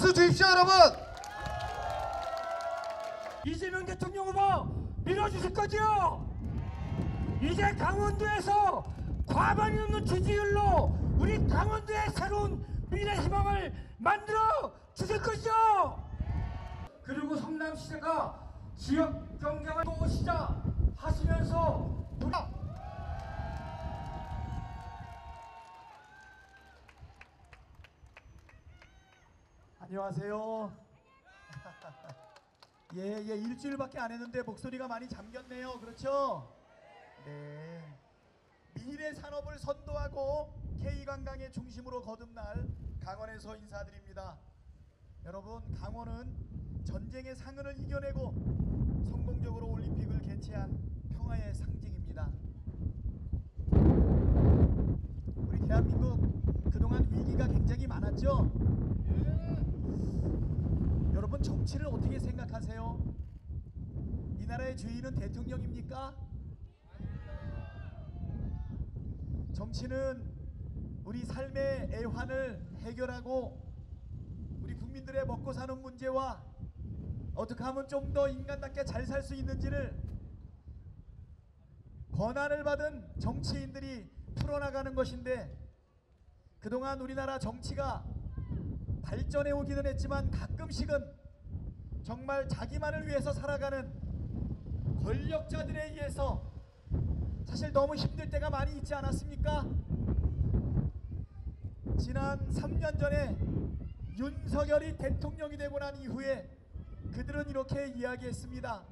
박수 주십시오, 여러분. 이재명 대통령 후보 밀어주실 거죠? 이제 강원도에서 과반이 넘는 지지율로 우리 강원도의 새로운 미래 희망을 만들어 주실 거죠? 그리고 성남시장과 지역 경제가 또 시작하시면서 안녕하세요. 예, 일주일밖에 안 했는데 목소리가 많이 잠겼네요. 그렇죠? 네. 미래 산업을 선도하고 K관광의 중심으로 거듭날 강원에서 인사드립니다. 여러분, 강원은 전쟁의 상흔을 이겨내고 성공적으로 올림픽을 개최한 평화의 상징입니다. 우리 대한민국 그동안 위기가 굉장히 많았죠? 여러분, 정치를 어떻게 생각하세요? 이 나라의 주인은 대통령입니까? 정치는 우리 삶의 애환을 해결하고 우리 국민들의 먹고 사는 문제와 어떻게 하면 좀 더 인간답게 잘 살 수 있는지를 권한을 받은 정치인들이 풀어나가는 것인데, 그동안 우리나라 정치가 발전해 오기는 했지만 가끔씩은 정말 자기만을 위해서 살아가는 권력자들에 의해서 사실 너무 힘들 때가 많이 있지 않았습니까? 지난 3년 전에 윤석열이 대통령이 되고 난 이후에 그들은 이렇게 이야기했습니다.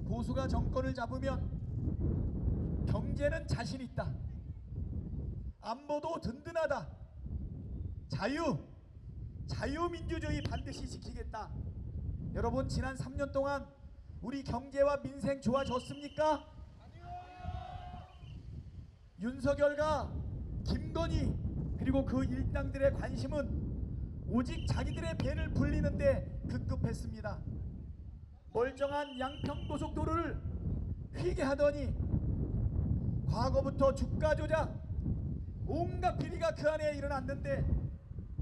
보수가 정권을 잡으면 경제는 자신 있다, 안보도 든든하다, 자유민주주의 반드시 지키겠다. 여러분, 지난 3년 동안 우리 경제와 민생 좋아졌습니까? 윤석열과 김건희 그리고 그 일당들의 관심은 오직 자기들의 배를 불리는데 급급했습니다. 멀쩡한 양평고속도로를 휘게 하더니 과거부터 주가 조작, 온갖 비리가 그 안에 일어났는데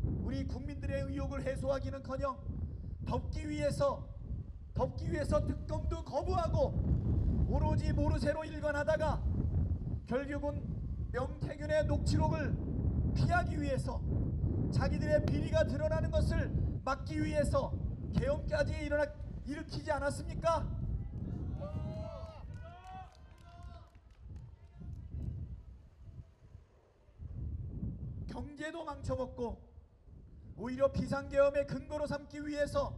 우리 국민들의 의혹을 해소하기는커녕 덮기 위해서 특검도 거부하고 오로지 모르쇠로 일관하다가 결국은 명태균의 녹취록을 피하기 위해서, 자기들의 비리가 드러나는 것을 막기 위해서 계엄까지 일으키지 않았습니까? 경제도 망쳐먹고 오히려 비상계엄의 근거로 삼기 위해서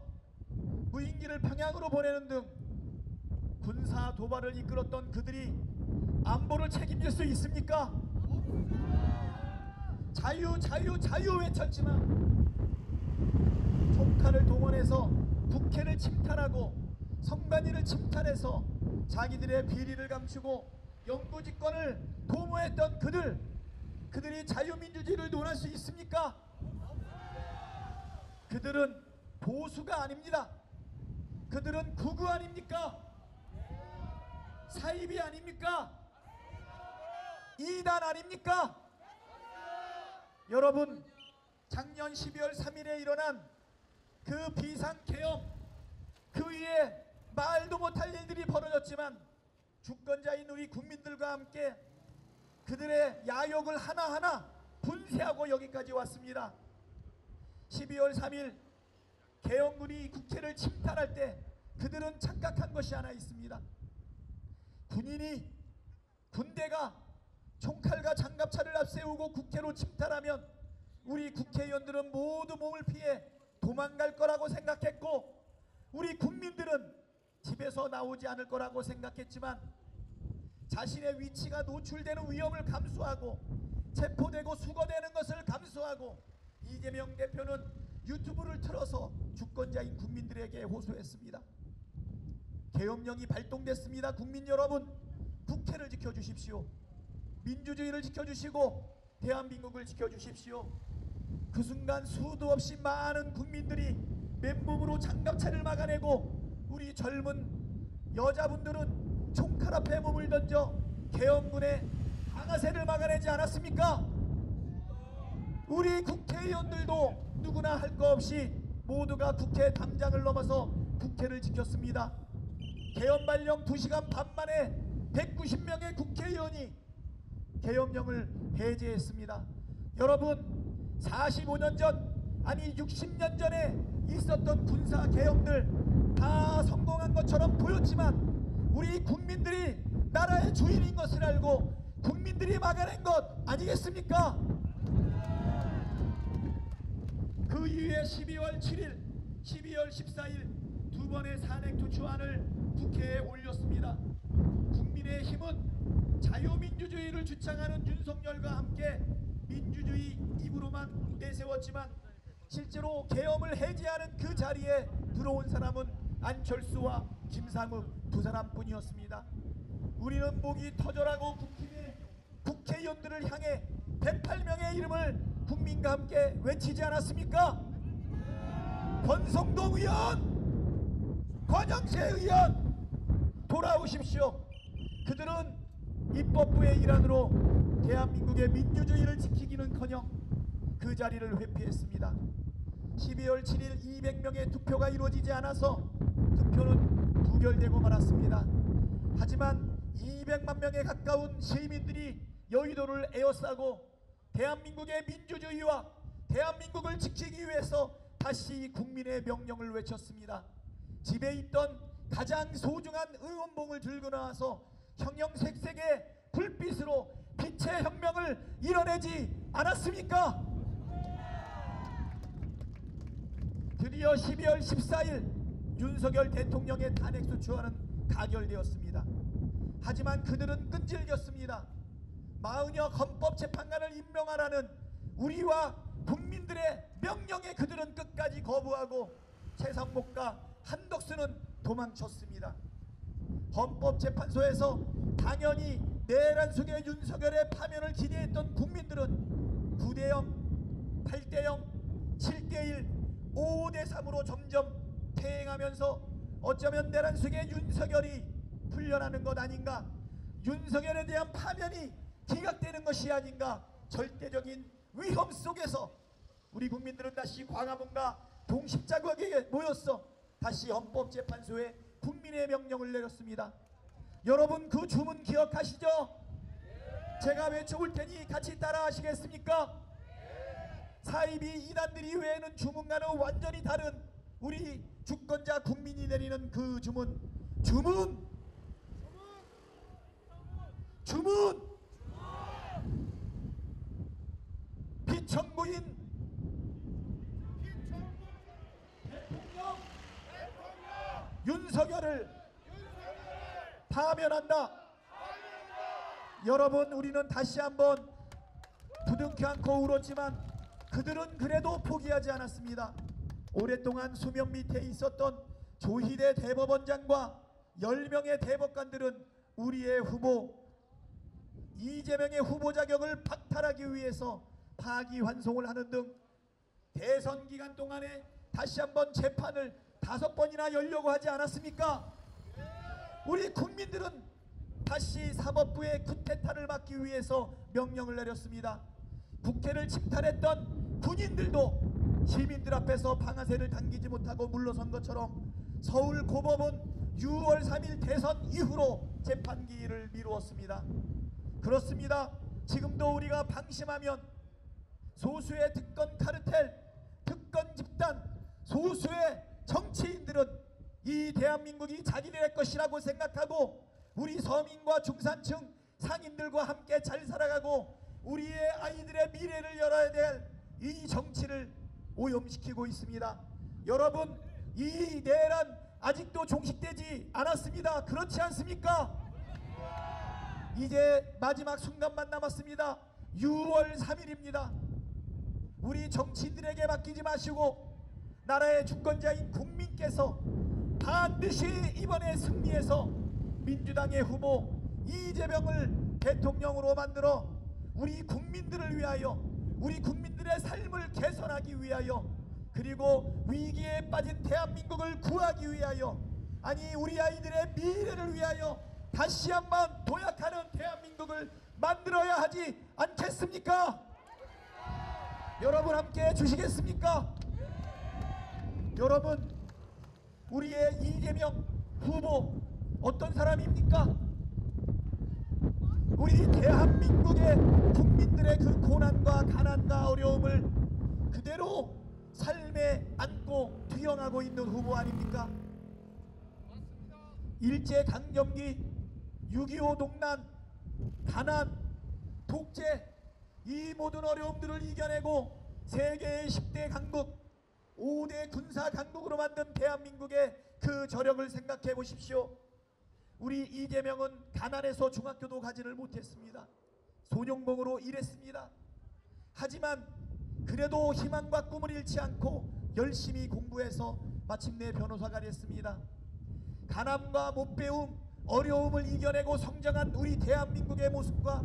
무인기를 평양으로 보내는 등 군사 도발을 이끌었던 그들이 안보를 책임질 수 있습니까? 자유 외쳤지만 총칼을 동원해서 국회를 침탈하고 선관위를 침탈해서 자기들의 비리를 감추고 영구집권을 도모했던 그들이 자유민주주의를 논할 수 있습니까? 그들은 보수가 아닙니다. 그들은 극우 아닙니까? 사이비 아닙니까? 이단 아닙니까? 여러분, 작년 12월 3일에 일어난 그 비상계엄, 그 위에 말도 못할 일들이 벌어졌지만 주권자인 우리 국민들과 함께 그들의 야욕을 하나하나 분쇄하고 여기까지 왔습니다. 12월 3일 계엄군이 국회를 침탈할 때 그들은 착각한 것이 하나 있습니다. 군대가 총칼과 장갑차를 앞세우고 국회로 침탈하면 우리 국회의원들은 모두 몸을 피해 도망갈 거라고 생각했고, 우리 국민들은 집에서 나오지 않을 거라고 생각했지만 자신의 위치가 노출되는 위험을 감수하고 체포되고 수거되는 것을 감수하고 이재명 대표는 유튜브를 틀어서 주권자인 국민들에게 호소했습니다. 계엄령이 발동됐습니다. 국민 여러분, 국회를 지켜주십시오. 민주주의를 지켜주시고 대한민국을 지켜주십시오. 그 순간 수도 없이 많은 국민들이 맨몸으로 장갑차를 막아내고 우리 젊은 여자분들은 총칼 앞에 몸을 던져 계엄군의 방아쇠를 막아내지 않았습니까? 우리 국회의원들도 누구나 할 거 없이 모두가 국회 담장을 넘어서 국회를 지켰습니다. 계엄 발령 2시간 반 만에 190명의 국회의원이 계엄령을 해제했습니다. 여러분, 45년 전, 아니 60년 전에 있었던 군사 계엄들 다 성공한 것처럼 보였지만 우리 국민들이 나라의 주인인 것을 알고 국민들이 막아낸 것 아니겠습니까? 그 이후에 12월 7일, 12월 14일 두 번의 산행투추안을 국회에 올렸습니다. 국민의힘은 자유민주주의를 주창하는 윤석열과 함께 민주주의 입으로만 내세웠지만 실제로 계엄을 해제하는 그 자리에 들어온 사람은 안철수와 김상욱 두 사람뿐이었습니다. 우리는 목이 터져라고 국회의원들을 향해 108명의 이름을 국민과 함께 외치지 않았습니까? 권성동 의원, 권영세 의원 돌아오십시오. 그들은 입법부의 일환으로 대한민국의 민주주의를 지키기는커녕 그 자리를 회피했습니다. 12월 7일 200명의 투표가 이루어지지 않아서 투표는 부결되고 말았습니다. 하지만 200만 명에 가까운 시민들이 여의도를 에워싸고 대한민국의 민주주의와 대한민국을 지키기 위해서 다시 국민의 명령을 외쳤습니다. 집에 있던 가장 소중한 의원봉을 들고 나와서 형형색색의 불빛으로 빛의 혁명을 이뤄내지 않았습니까? 드디어 12월 14일 윤석열 대통령의 탄핵소추안은 가결되었습니다. 하지만 그들은 끈질겼습니다. 마은혁 헌법재판관을 임명하라는 우리와 국민들의 명령에 그들은 끝까지 거부하고 최상목과 한덕수는 도망쳤습니다. 헌법재판소에서 당연히 내란 속의 윤석열의 파면을 기대했던 국민들은 9대0, 8대0, 7대1, 5대3으로 점점 퇴행하면서 어쩌면 내란 속의 윤석열이 풀려나는 것 아닌가, 윤석열에 대한 파면이 기각되는 것이 아닌가, 절대적인 위험 속에서 우리 국민들은 다시 광화문과 동십자구에 모였어 다시 헌법재판소에 국민의 명령을 내렸습니다. 여러분, 그 주문 기억하시죠? 제가 외쳐볼 테니 같이 따라 하시겠습니까? 사이비 이단들이 외에는 주문과는 완전히 다른 우리 주권자 국민이 내리는 그 주문, 주문! 주문! 비청구인 대통령 윤석열을 파면한다. 여러분, 우리는 다시 한번 부둥켜 안고 울었지만 그들은 그래도 포기하지 않았습니다. 오랫동안 수면 밑에 있었던 조희대 대법원장과 10명의 대법관들은 우리의 후보 이재명의 후보 자격을 박탈하기 위해서 파기환송을 하는 등 대선 기간 동안에 다시 한번 재판을 5번이나 열려고 하지 않았습니까? 우리 국민들은 다시 사법부의 쿠데타를 막기 위해서 명령을 내렸습니다. 국회를 침탈했던 군인들도 시민들 앞에서 방아쇠를 당기지 못하고 물러선 것처럼 서울 고법은 6월 3일 대선 이후로 재판기일을 미루었습니다. 그렇습니다. 지금도 우리가 방심하면 소수의 특권 카르텔, 특권 집단, 소수의 정치인들은 이 대한민국이 자기들의 것이라고 생각하고 우리 서민과 중산층 상인들과 함께 잘 살아가고 우리의 아이들의 미래를 열어야 될 이 정치를 오염시키고 있습니다. 여러분, 이 내란 아직도 종식되지 않았습니다. 그렇지 않습니까? 이제 마지막 순간만 남았습니다. 6월 3일입니다. 우리 정치인들에게 맡기지 마시고 나라의 주권자인 국민께서 반드시 이번에 승리해서 민주당의 후보 이재명을 대통령으로 만들어 우리 국민들을 위하여, 우리 국민들의 삶을 개선하기 위하여, 그리고 위기에 빠진 대한민국을 구하기 위하여, 아니 우리 아이들의 미래를 위하여 다시 한번 도약하는 대한민국을 만들어야 하지 않겠습니까? 여러분 함께 해주시겠습니까? 여러분, 우리의 이재명 후보 어떤 사람입니까? 우리 대한민국의 국민들의 그 고난과 가난과 어려움을 그대로 삶에 안고 투영하고 있는 후보 아닙니까? 일제강점기, 6.25 동란, 가난, 독재, 이 모든 어려움들을 이겨내고 세계의 10대 강국, 5대 군사 강국으로 만든 대한민국의 그 저력을 생각해 보십시오. 우리 이재명은 가난해서 중학교도 가지를 못했습니다. 소년공으로 일했습니다. 하지만 그래도 희망과 꿈을 잃지 않고 열심히 공부해서 마침내 변호사가 됐습니다. 가난과 못배움, 어려움을 이겨내고 성장한 우리 대한민국의 모습과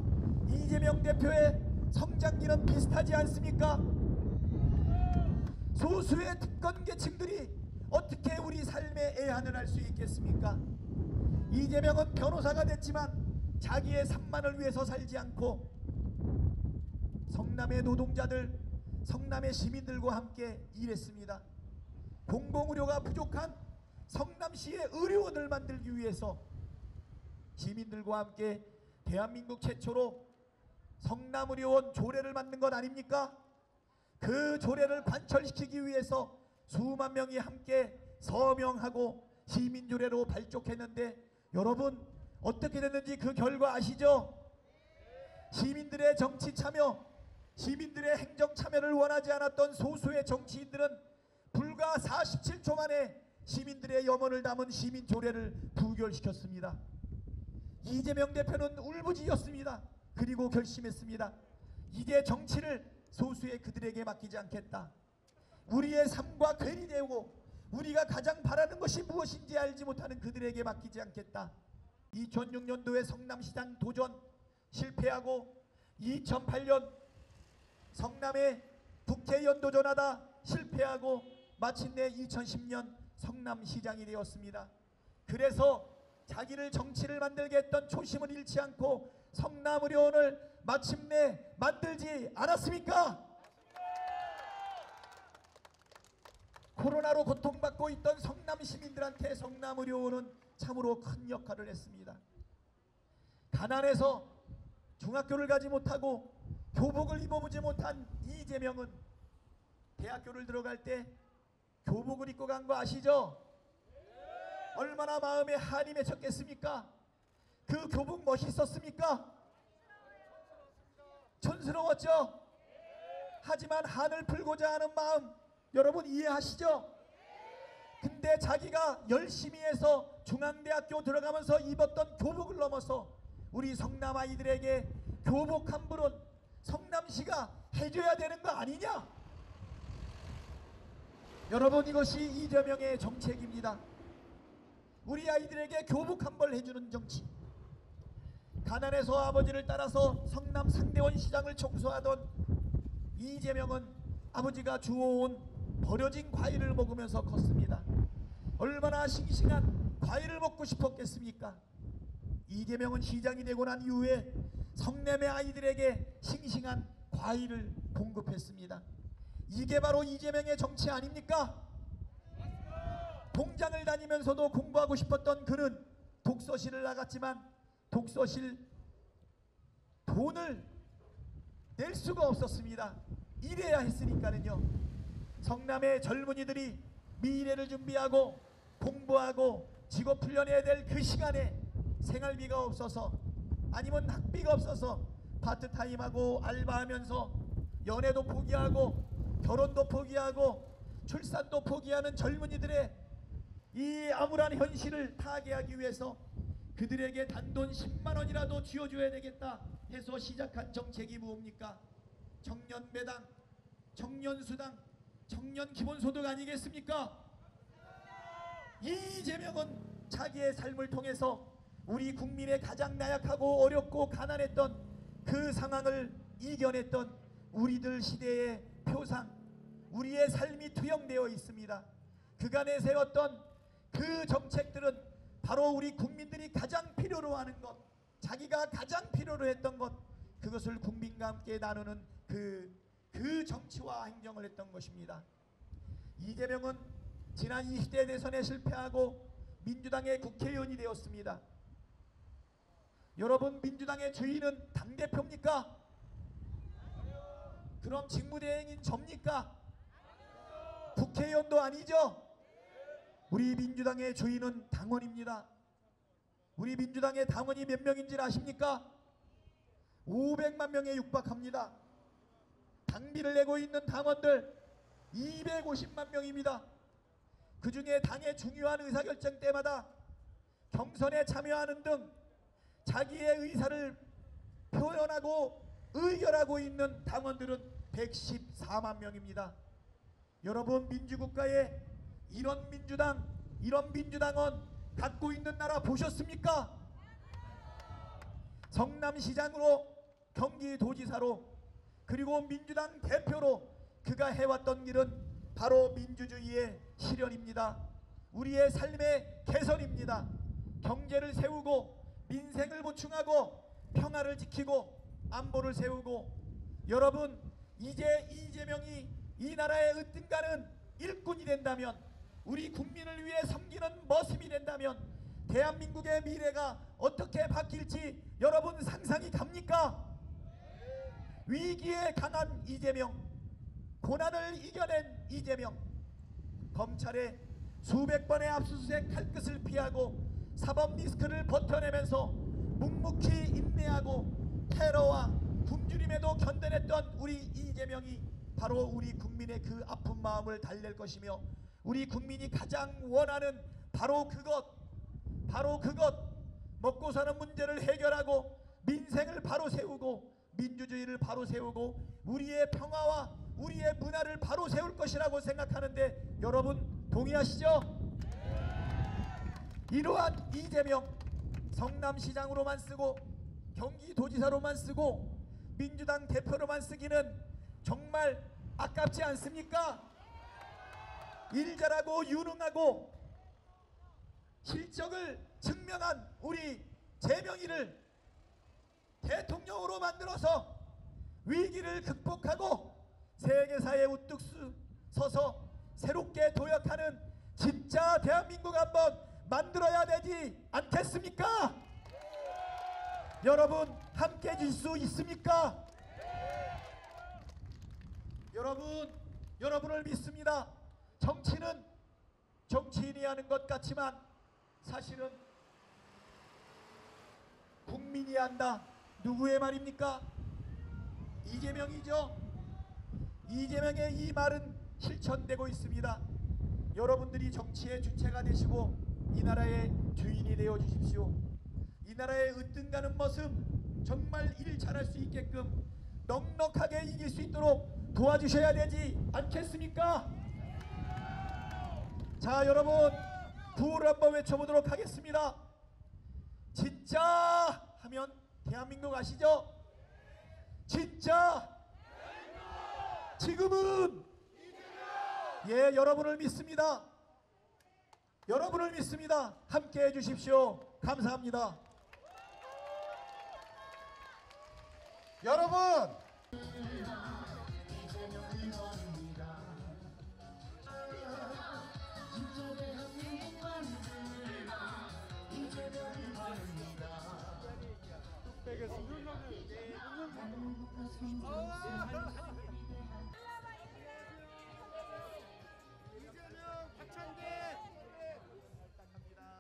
이재명 대표의 성장기는 비슷하지 않습니까? 소수의 특권계층들이 어떻게 우리 삶의 애환을 할 수 있겠습니까? 이재명은 변호사가 됐지만 자기의 산만을 위해서 살지 않고 성남의 노동자들, 성남의 시민들과 함께 일했습니다. 공공의료가 부족한 성남시의 의료원을 만들기 위해서 시민들과 함께 대한민국 최초로 성남의료원 조례를 만든 것 아닙니까? 그 조례를 관철시키기 위해서 수만 명이 함께 서명하고 시민조례로 발족했는데 여러분 어떻게 됐는지 그 결과 아시죠? 시민들의 정치 참여, 시민들의 행정 참여를 원하지 않았던 소수의 정치인들은 불과 47초 만에 시민들의 염원을 담은 시민조례를 부결시켰습니다. 이재명 대표는 울부짖었습니다. 그리고 결심했습니다. 이제 정치를 소수의 그들에게 맡기지 않겠다. 우리의 삶과 괴리되고 우리가 가장 바라는 것이 무엇인지 알지 못하는 그들에게 맡기지 않겠다. 2006년도에 성남시장 도전 실패하고 2008년 성남에 국회의원 도전하다 실패하고 마침내 2010년 성남시장이 되었습니다. 그래서 자기를 정치를 만들게 했던 초심을 잃지 않고 성남의료원을 마침내 만들지 않았습니까? 코로나로 고통받고 있던 성남 시민들한테 성남의료원은 참으로 큰 역할을 했습니다. 가난해서 중학교를 가지 못하고 교복을 입어보지 못한 이재명은 대학교를 들어갈 때 교복을 입고 간 거 아시죠? 얼마나 마음에 한이 맺혔겠습니까? 그 교복 멋있었습니까? 촌스러웠죠? 하지만 한을 풀고자 하는 마음 여러분 이해하시죠? 근데 자기가 열심히 해서 중앙대학교 들어가면서 입었던 교복을 넘어서 우리 성남 아이들에게 교복 한 벌은 성남시가 해줘야 되는 거 아니냐? 여러분 이것이 이재명의 정책입니다. 우리 아이들에게 교복 한 벌 해주는 정치. 가난해서 아버지를 따라서 성남 상대원 시장을 청소하던 이재명은 아버지가 주워온 버려진 과일을 먹으면서 컸습니다. 얼마나 싱싱한 과일을 먹고 싶었겠습니까? 이재명은 시장이 되고 난 이후에 성남의 아이들에게 싱싱한 과일을 공급했습니다. 이게 바로 이재명의 정치 아닙니까? 공장을 다니면서도 공부하고 싶었던 그는 독서실을 나갔지만 독서실 돈을 낼 수가 없었습니다. 일해야 했으니까는요. 성남의 젊은이들이 미래를 준비하고 공부하고 직업 훈련해야 될 그 시간에 생활비가 없어서 아니면 학비가 없어서 파트타임하고 알바하면서 연애도 포기하고 결혼도 포기하고 출산도 포기하는 젊은이들의 이 암울한 현실을 타개하기 위해서 그들에게 단돈 10만 원이라도 쥐어줘야 되겠다 해서 시작한 정책이 뭡니까? 청년배당, 청년수당, 청년기본소득 아니겠습니까? 이재명은 자기의 삶을 통해서 우리 국민의 가장 나약하고 어렵고 가난했던 그 상황을 이겨냈던 우리들 시대의 표상, 우리의 삶이 투영되어 있습니다. 그간에 세웠던 그 정책들은 바로 우리 국민들이 가장 필요로 하는 것, 자기가 가장 필요로 했던 것, 그것을 국민과 함께 나누는 그 그 정치와 행정을 했던 것입니다. 이재명은 지난 20대 대선에 실패하고 민주당의 국회의원이 되었습니다. 여러분, 민주당의 주인은 당대표입니까? 그럼 직무대행인 접니까? 국회의원도 아니죠? 우리 민주당의 주인은 당원입니다. 우리 민주당의 당원이 몇 명인지 아십니까? 500만 명에 육박합니다. 당비를 내고 있는 당원들 250만 명입니다. 그 중에 당의 중요한 의사결정 때마다 경선에 참여하는 등 자기의 의사를 표현하고 의결하고 있는 당원들은 114만 명입니다. 여러분, 민주국가에 이런 민주당, 이런 민주당원 갖고 있는 나라 보셨습니까? 성남시장으로, 경기도지사로, 그리고 민주당 대표로 그가 해왔던 길은 바로 민주주의의 실현입니다. 우리의 삶의 개선입니다. 경제를 세우고 민생을 보충하고 평화를 지키고 안보를 세우고, 여러분, 이제 이재명이 이 나라의 으뜸가는 일꾼이 된다면, 우리 국민을 위해 섬기는 머슴이 된다면 대한민국의 미래가 어떻게 바뀔지 여러분 상상이 갑니까? 위기에 강한 이재명, 고난을 이겨낸 이재명, 검찰의 수백 번의 압수수색 칼끝을 피하고 사법 리스크를 버텨내면서 묵묵히 인내하고 테러와 굶주림에도 견뎌냈던 우리 이재명이 바로 우리 국민의 그 아픈 마음을 달랠 것이며, 우리 국민이 가장 원하는 바로 그것, 먹고 사는 문제를 해결하고 민생을 바로 세우고 민주주의를 바로 세우고 우리의 평화와 우리의 문화를 바로 세울 것이라고 생각하는데, 여러분 동의하시죠? 이러한 이재명, 성남시장으로만 쓰고 경기도지사로만 쓰고 민주당 대표로만 쓰기는 정말 아깝지 않습니까? 일 잘하고 유능하고 실적을 증명한 우리 재명이를 대통령으로 만들어서 위기를 극복하고 세계사에 우뚝 서서 새롭게 도약하는 진짜 대한민국 한번 만들어야 되지 않겠습니까? 여러분 함께 해줄 수 있습니까? 여러분을 믿습니다. 정치는 정치인이 하는 것 같지만 사실은 국민이 한다. 누구의 말입니까? 이재명이죠. 이재명의 이 말은 실천되고 있습니다. 여러분들이 정치의 주체가 되시고 이 나라의 주인이 되어 주십시오. 이 나라의 으뜸가는 모습 정말 일 잘할 수 있게끔 넉넉하게 이길 수 있도록 도와주셔야 되지 않겠습니까? 자, 여러분 구호를 한번 외쳐보도록 하겠습니다. 진짜 하면 대한민국 아시죠? 진짜 지금은 예, 여러분을 믿습니다. 여러분을 믿습니다. 함께 해주십시오. 감사합니다. 여러분,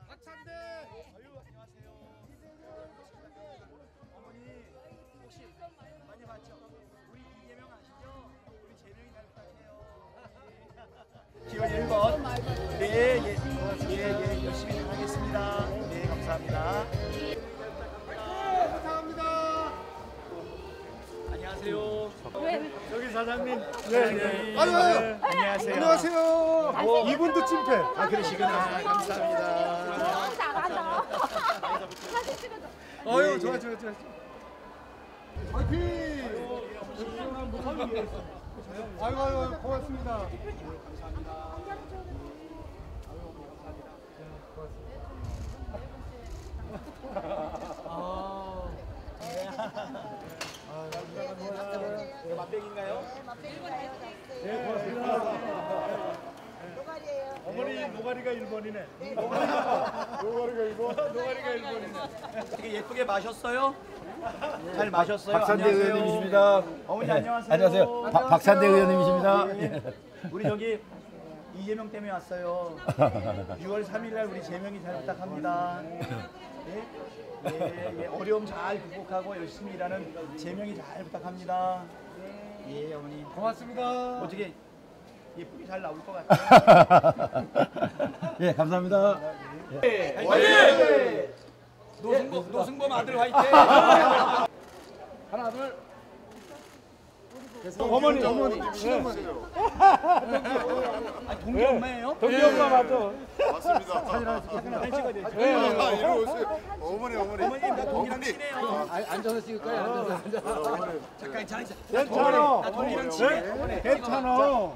박찬대! 아유, 안녕하세요. 어머니, 혹시 많이 봤죠? 우리 이재명 아시죠? 우리 재명이 닮았다네요. 기호 1번. 네, 예, 열심히 하겠습니다. 네, 감사합니다. 감사합니다. 안녕하세요. 여기 사장님. 네. 아유, 안녕하세요. 안녕하세요. 이분도 찐패. 아, 그러시구나. 감사합니다. 잘한다. 사진 찍어줘. 아유, 좋아. 화이팅! 아이고, 고맙습니다. 이거 맛백인가요? 맛배기 노가리가 1번이네. 되게 예쁘게 마셨어요? 잘 마셨어요? 박산대 안녕하세요. 의원님이십니다. 어머니 안녕하세요. 안녕하세요. 박산대 의원님이십니다. 예. 우리 저기 이재명 때문에 왔어요. 6월 3일날 우리 재명이 잘 부탁합니다. 예? 예, 어려움 잘 극복하고 열심히 일하는 재명이 잘 부탁합니다. 예, 어머니. 고맙습니다. 어떻게 예쁘게 잘 나올 것 같아요. 예, 감사합니다. 노승범 아들 화이팅! 하나 둘. 어머니. 아, 동기 엄마예요? 동기 엄마 맞아. 맞습니다. 사진 찍어야 되죠. 아, 이리 오세요. 어머니. 어머니 나 동기랑 친해요. 앉아서 찍을 거야. 앉아서. 잠깐 자. 괜찮아. 나 동기랑 친해. 괜찮아.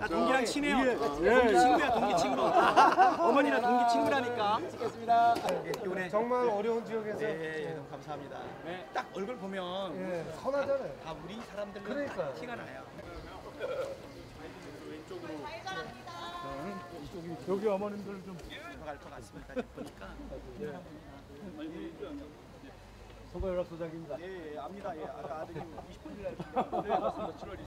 나 동기랑 친해요. 동기 친구야, 동기 친구. 어머니랑 동기 친구라니까. 찍겠습니다. 이번에 정말 어려운 지역에서 예, 너무 감사합니다. 딱 얼굴 보면 예, 선하잖아요. 다 우리 사람들 그러니까요. 티가 나요. 여기 어머님들 좀 들어갈 것 같습니다. 보니까. 소가연락소장입니다. 예, 압니다. 예, 아까 아드님 20분 전에 맞습니다. 7월